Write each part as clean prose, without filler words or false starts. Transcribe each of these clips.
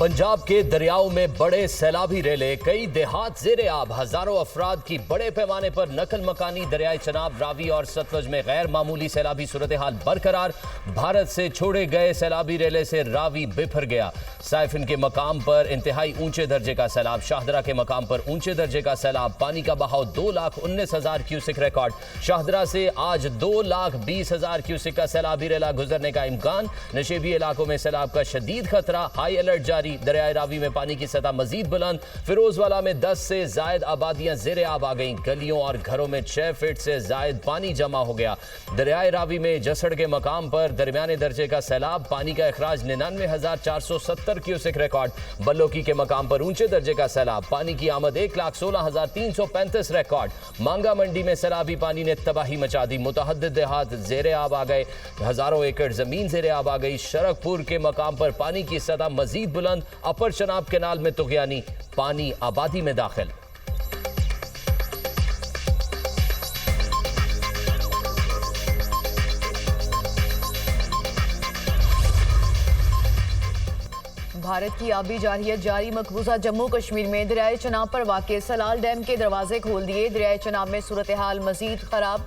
पंजाब के दरियाओं में बड़े सैलाबी रेले, कई देहात ज़ेरे आब, हजारों अफराद की बड़े पैमाने पर नकल मकानी। दरियाए चनाब, रावी और सतलुज में गैर मामूली सैलाबी सूरत हाल बरकरार। भारत से छोड़े गए सैलाबी रेले से रावी बिफर गया। साइफिन के मकाम पर इंतहाई ऊंचे दर्जे का सैलाब, शाहदरा के मकाम पर ऊंचे दर्जे का सैलाब। पानी का बहाव 2,19,000 क्यूसिक रिकॉर्ड। शाहदरा से आज 2,20,000 क्यूसिक का सैलाबी रेला गुजरने का इम्कान। नशेबी इलाकों में सैलाब का शदीद खतरा, हाई अलर्ट जारी। दरियाए रावी में पानी की सतह मजीद बुलंद। फिरोजवाला में 10 से जायद आबादियां ज़ेरे आब आ गईं। गलियों और घरों में 6 फीट से जायद पानी जमा हो गया। दरियाए रावी में जसड़ के मकाम पर दरमियाने दर्जे का सैलाब, पानी का अखराज 99,470 क्यूसिक रिकॉर्ड। बल्लोकी के मकाम पर ऊंचे दर्जे का सैलाब, पानी की आमद 1,16,335 रिकॉर्ड। मांगा मंडी में सैलाबी पानी ने तबाही मचा दी। मुतहद्दिद देहात ज़ेरे आब आ गए, हजारों एकड़ जमीन ज़ेरे आब आ गई। शरकपुर के मकाम पर पानी की सतह मजीद बुलंद। अपर चनाब कैनाल में तुगयानी पानी आबादी में दाखिल। भारत की आबी जारहियत जारी। मकबूजा जम्मू कश्मीर में दरियाए चनाब पर वाक़े सलाल डैम के दरवाजे खोल दिए। दरियाए चनाब में सूरत हाल मजीद खराब।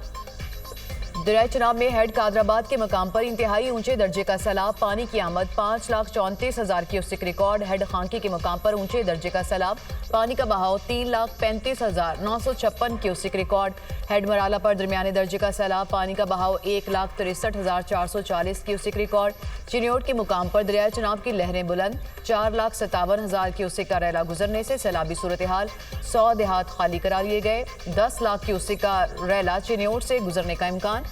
दरियाए चनाब में हेड कादराबाद के मकाम पर इंतहाई ऊंचे दर्जे का सैलाब, पानी की आमद 5,34,000 क्यूसिक रिकॉर्ड। हेड खांकी के मकाम पर ऊंचे दर्जे का सैलाब, पानी का बहाव 3,35,956 क्यूसिक रिकॉर्ड। हेड मराला पर दरमियाने दर्जे का सैलाब, पानी का बहाव 1,63,440 क्यूसिक रिकॉर्ड। चिन्योट के मुकाम पर दरियाए चनाब की लहरें बुलंद। 4,57,000 क्यूसिक का रैला गुजरने से सैलाबी सूरत हाल। 100 देहात खाली करा लिए गए। 10 लाख क्यूसिक का रैला चिन्योट से गुजरने का इम्कान।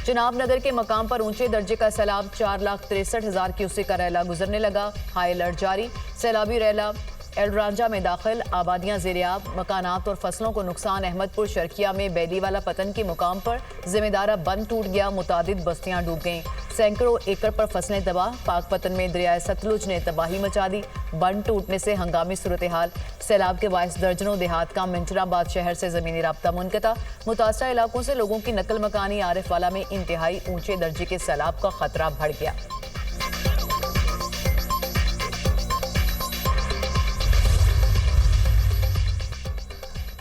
चनाब नगर के मकाम पर ऊंचे दर्जे का सैलाब, 4,63,000 क्यूसिक का रैला गुजरने लगा। हाई अलर्ट जारी। सैलाबी रैला एलरांजा में दाखिल, आबादियां ज़ेरे-आब, मकानात और फसलों को नुकसान। अहमदपुर शर्किया में बैली वाला पतन के मुकाम पर जिम्मेदारा बंद टूट गया, मुतादिद बस्तियां डूब गईं। सैकड़ों एकड़ पर फसलें तबाह। पाकपतन में दरियाए सतलुज ने तबाही मचा दी। बंद टूटने से हंगामी सूरत हाल। सैलाब के बायस दर्जनों देहात का मिंटराबाद शहर से ज़मीनी राब्ता मुनक़ता। मुतासरा इलाकों से लोगों की नकल मकानी। आरिफ वाला में इंतहाई ऊंचे दर्जे के सैलाब का खतरा बढ़ गया।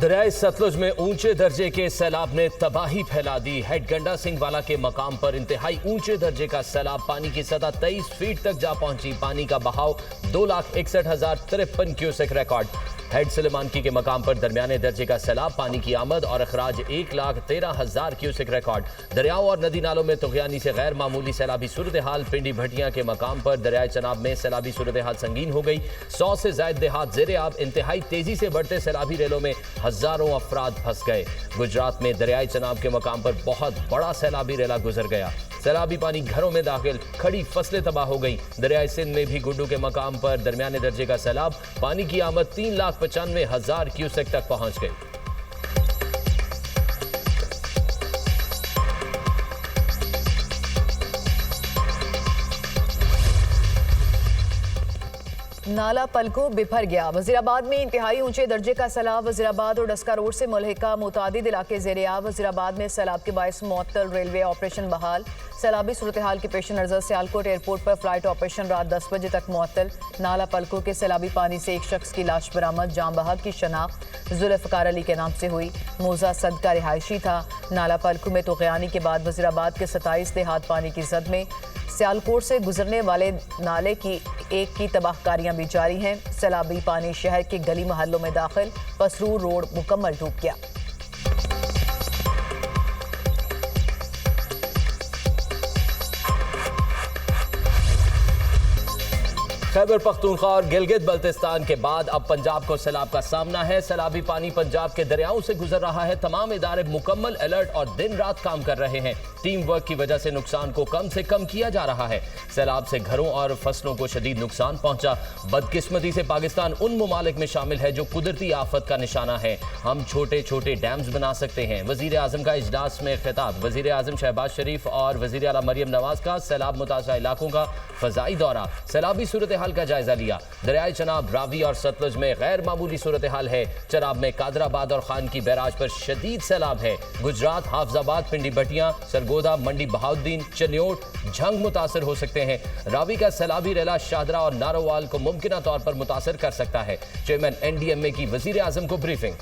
दरियाए सतलुज में ऊंचे दर्जे के सैलाब ने तबाही फैला दी। हेड गंडा सिंह वाला के मकाम पर इंतहाई ऊंचे दर्जे का सैलाब, पानी की सतह 23 फीट तक जा पहुंची। पानी का बहाव 2,61,053 क्यूसेक रिकॉर्ड। हेड सुलेमानकी के मकाम पर दरमियाने दर्जे का सैलाब, पानी की आमद और अखराज 1,13,000 क्यूसेक रिकॉर्ड। दरियाओं और नदी नालों में तुगयानी से गैर मामूली सैलाबी सूरत हाल। पिंडी भटिया के मकाम पर दरियाए चनाब में सैलाबी सूरत हाल संगीन हो गई। 100 से जायद देहात ज़ेरे आब। इंतहाई तेजी से बढ़ते सैलाबी रेलों में हजारों अफराद फंस गए। गुजरात में दरियाए चनाब के मकाम पर बहुत बड़ा सैलाबी रेला गुजर गया। सैलाबी पानी घरों में दाखिल, खड़ी फसलें तबाह हो गई। दरियाए सिंध में भी गुड्डू के मकाम पर दरमियाने दर्जे का सैलाब, पानी की आमद 3,95,000 क्यूसेक तक पहुंच गई। नाला पलको बिफर गया। वजीराबाद में इंतहाई ऊंचे दर्जे का सैलाब। वजीराबाद और डस्का रोड से मुल्हिका मुतादिद इलाके ज़ेरे आब। वजीराबाद में सैलाब के बायस मुअत्तल रेलवे ऑपरेशन बहाल। सैलाबी सूरत हाल के पेश नज़र सियालकोट एयरपोर्ट पर फ्लाइट ऑपरेशन रात 10 बजे तक मुअत्तल। नाला पलको के सैलाबी पानी से एक शख्स की लाश बरामद। जाम बहाक की शनाख्त जुल्फ़िकार अली के नाम से हुई। मोजा सद का रिहायशी था। नाला पलको में तुगयानी के बाद वजीराबाद के 27 देहात पानी की जद में। सियालकोट से गुजरने वाले नाले की एक की तबाहकारियां भी जारी हैं। सैलाबी पानी शहर के गली महलों में दाखिल। पसरूर रोड मुकम्मल डूब गया। खैबर पख्तूनख्वा और गिलगित बल्तिस्तान के बाद अब पंजाब को सैलाब का सामना है। सैलाबी पानी पंजाब के दरियाओं से गुजर रहा है। तमाम इदारे मुकम्मल अलर्ट और दिन रात काम कर रहे हैं। टीम वर्क की वजह से नुकसान को कम से कम किया जा रहा है। सैलाब से घरों और फसलों को शदीद नुकसान पहुंचा। बदकिस्मती से पाकिस्तान उन ममालिक में शामिल है जो कुदरती आफत का निशाना है। हम छोटे छोटे डैम्स बना सकते हैं। वजीर आजम का इजलास में खिताब। वजीर आजम शहबाज शरीफ और वजीर आला मरियम नवाज का सैलाब मुतासरा इलाकों का फजाई दौरा। सैलाबी सूरत हाल का जायजा लिया। दरियाए चनाब, रावी और सतलुज में गैर मामूली सूरत हाल है। चनाब में कादराबाद और खान की बैराज पर शदीद सैलाब है। गुजरात, हाफजाबाद, पिंडी बटिया, सरगोदा, मंडी बहाउद्दीन, चन्योट, झंग मुतासर हो सकते हैं। रावी का सैलाबी रेला शाहदरा और नारोवाल को मुमकिना तौर पर मुतासर कर सकता है। चेयरमैन NDMA की वजीर आजम को ब्रीफिंग।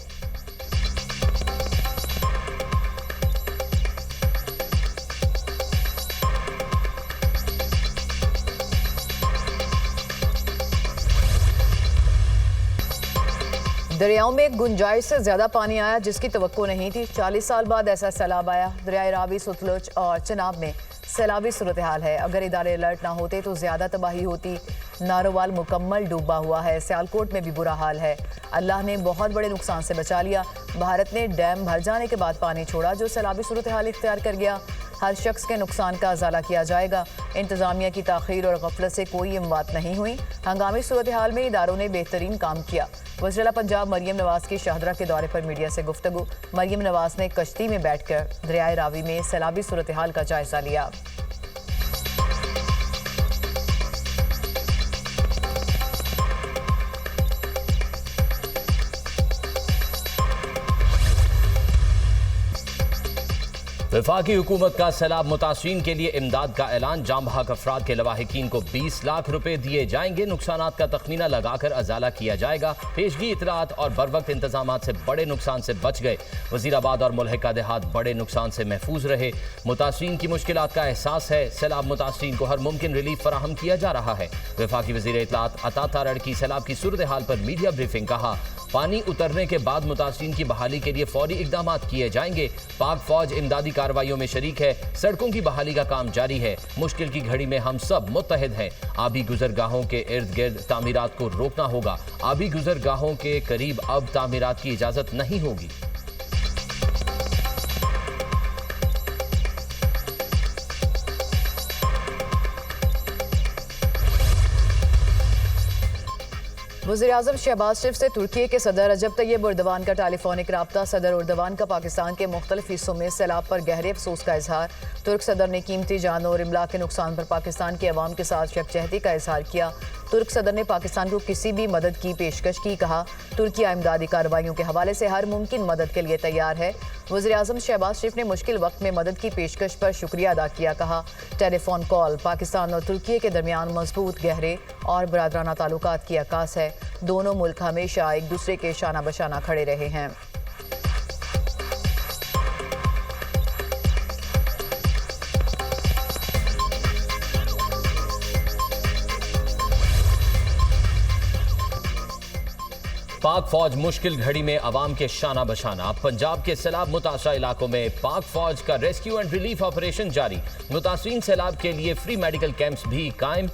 दरियाओं में गुंजाइश से ज्यादा पानी आया जिसकी तवक्को नहीं थी। 40 साल बाद ऐसा सैलाब आया। दरियाए रावी, सतलुज और चनाब में सैलाबी सूरत हाल है। अगर इदारे अलर्ट ना होते तो ज्यादा तबाही होती। नारोवाल मुकम्मल डूबा हुआ है। सियालकोट में भी बुरा हाल है। अल्लाह ने बहुत बड़े नुकसान से बचा लिया। भारत ने डैम भर जाने के बाद पानी छोड़ा जो सैलाबी सूरत हाल इख्तियार कर गया। हर शख्स के नुकसान का अजाला किया जाएगा। इंतजामिया की ताखीर और गफलत से कोई इमवात नहीं हुई। हंगामी सूरत हाल में इदारों ने बेहतरीन काम किया। वज़ीर पंजाब मरियम नवाज की शाहदरा के दौरे पर मीडिया से गुफ्तगू। मरियम नवाज ने कश्ती में बैठकर दरियाए रावी में सैलाबी सूरत हाल का जायजा लिया। वफाकी हुकूमत का सैलाब मुतासरीन के लिए इमदाद का ऐलान। जाम बहक अफराद के लवाहिकीन को 20 लाख रुपए दिए जाएंगे। नुकसानात का तखमीना लगाकर अजाला किया जाएगा। पेशगी इतलात और बरवक्त इंतजामात से बड़े नुकसान से बच गए। वजीराबाद और मुल्हिका देहात बड़े नुकसान से महफूज रहे। मुतासरीन की मुश्किलात का एहसास है। सैलाब मुतासरीन को हर मुमकिन रिलीफ फराहम किया जा रहा है। वफाकी वजीर इतलात अता तारड़ की सैलाब की सूरत हाल पर मीडिया ब्रीफिंग। कहा, पानी उतरने के बाद मुतासरीन की बहाली के लिए फौरी इकदाम किए जाएंगे। पाक फौज इमदादी कार्रवाइयों में शरीक है। सड़कों की बहाली का काम जारी है। मुश्किल की घड़ी में हम सब मुत्तहिद हैं। आबी गुजरगाहों के इर्द गिर्द तामीरात को रोकना होगा। आबी गुजरगाहों के करीब अब तामीरात की इजाजत नहीं होगी। वज़ीर-ए-आज़म शहबाज शरीफ से तुर्की के सदर रजब तैयब एर्दोगान का टेलीफोनिक रब्ता। सदर एर्दोगान का पाकिस्तान के मुख्तलिफ हिस्सों में सैलाब पर गहरे अफसोस का इजहार। तुर्क सदर ने कीमती जानों और इमलाक के नुकसान पर पाकिस्तान के अवाम के साथ यकजहती का इजहार किया। तुर्क सदर ने पाकिस्तान को किसी भी मदद की पेशकश की। कहा, तुर्की इमदादी कार्रवाइयों के हवाले से हर मुमकिन मदद के लिए तैयार है। वज़ीर-ए-आज़म शहबाज शरीफ ने मुश्किल वक्त में मदद की पेशकश पर शुक्रिया अदा किया। कहा, टेलीफोन कॉल पाकिस्तान और तुर्की के दरमियान मजबूत, गहरे और बरादराना ताल्लुकात की अक्कास है। दोनों मुल्क हमेशा एक दूसरे के शाना बशाना खड़े रहे हैं। पाक फौज मुश्किल घड़ी में अवाम के शाना बशाना। पंजाब के सैलाब मुतासरा इलाकों में पाक फौज का रेस्क्यू एंड रिलीफ ऑपरेशन जारी। मुतासरीन सैलाब के लिए फ्री मेडिकल कैंप्स भी कायम।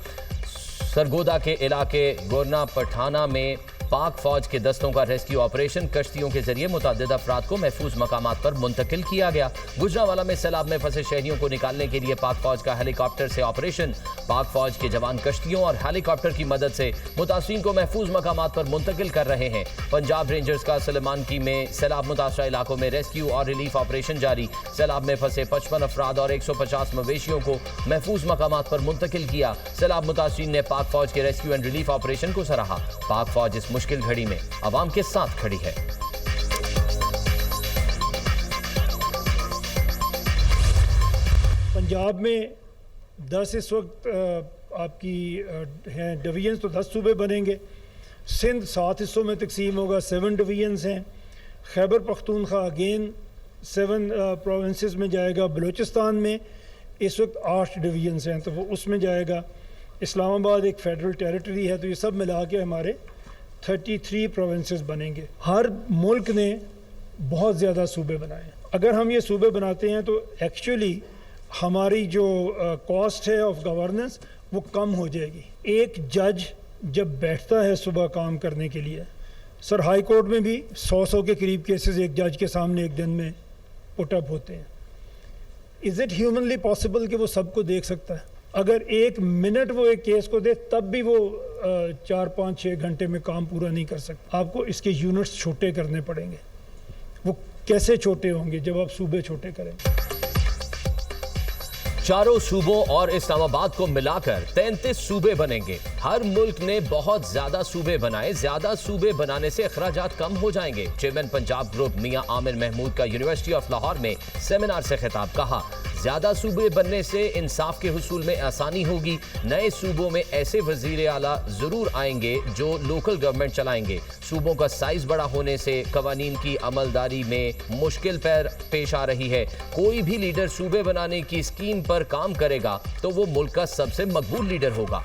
सरगोदा के इलाके गोरना पठाना में पाक फौज के दस्तों का रेस्क्यू ऑपरेशन कश्तियों के जरिए मुतअद्दिद अफराद को महफूज मकामात पर मुंतकिल किया गया। गुजरांवाला में सैलाब में फंसे शहरियों को निकालने के लिए पाक फौज का हेलीकॉप्टर से ऑपरेशन। पाक फौज के जवान कश्तियों और हेलीकॉप्टर की मदद से मुतासरीन को महफूज मकामात पर मुंतकिल कर रहे हैं। पंजाब रेंजर्स का सलेमानकी में सैलाब मुतासरा इलाकों में रेस्क्यू और रिलीफ ऑपरेशन जारी। सैलाब में फंसे 55 अफराद और 150 मवेशियों को महफूज मकामात पर मुंतकिल किया। सैलाब मुतासरीन ने पाक फौज के रेस्क्यू एंड रिलीफ ऑपरेशन को सराहा। पाक फौज इस मुश्किल घड़ी में अवाम के साथ खड़ी है। पंजाब में 10 इस वक्त आपकी हैं डिवीजन, तो 10 सूबे बनेंगे। सिंध 7 हिस्सों में तकसीम होगा, 7 डिवीजन्स हैं। खैबर पख्तूनख्वा अगेन 7 प्रोविंसेस में जाएगा। बलूचिस्तान में इस वक्त 8 डिवीजन्स हैं, तो वो उसमें जाएगा। इस्लामाबाद एक फेडरल टेरिटरी है, तो ये सब मिला के हमारे 33 प्रोविंसेस बनेंगे। हर मुल्क ने बहुत ज़्यादा सूबे बनाए। अगर हम ये सूबे बनाते हैं तो एक्चुअली हमारी जो कॉस्ट है ऑफ गवर्नेंस वो कम हो जाएगी। एक जज जब बैठता है सुबह काम करने के लिए, सर हाई कोर्ट में भी 100 के करीब केसेस एक जज के सामने एक दिन में पुट अप होते हैं। इज़ इट ह्यूमनली पॉसिबल कि वो सबको देख सकता है? अगर 1 मिनट वो एक केस को दे तब भी वो 4, 5, 6 घंटे में काम पूरा नहीं कर सकता। आपको इसके यूनिट्स छोटे करने पड़ेंगे। वो कैसे छोटे होंगे? जब आप सूबे छोटे करें। चारों सूबों और इस्लामाबाद को मिलाकर 33 सूबे बनेंगे। हर मुल्क ने बहुत ज्यादा सूबे बनाए, ज्यादा सूबे बनाने से अखराजात कम हो जाएंगे। चेयरमैन पंजाब ग्रुप मियां आमिर महमूद का यूनिवर्सिटी ऑफ लाहौर में सेमिनार से खिताब। कहा, ज्यादा सूबे बनने से इंसाफ के हुसूल में आसानी होगी। नए सूबों में ऐसे वजीर आला जरूर आएंगे जो लोकल गवर्नमेंट चलाएंगे। सूबों का साइज बड़ा होने से कवानीन की अमलदारी में मुश्किल पेश आ रही है। कोई भी लीडर सूबे बनाने की स्कीम पर काम करेगा तो वो मुल्क का सबसे मकबूल लीडर होगा।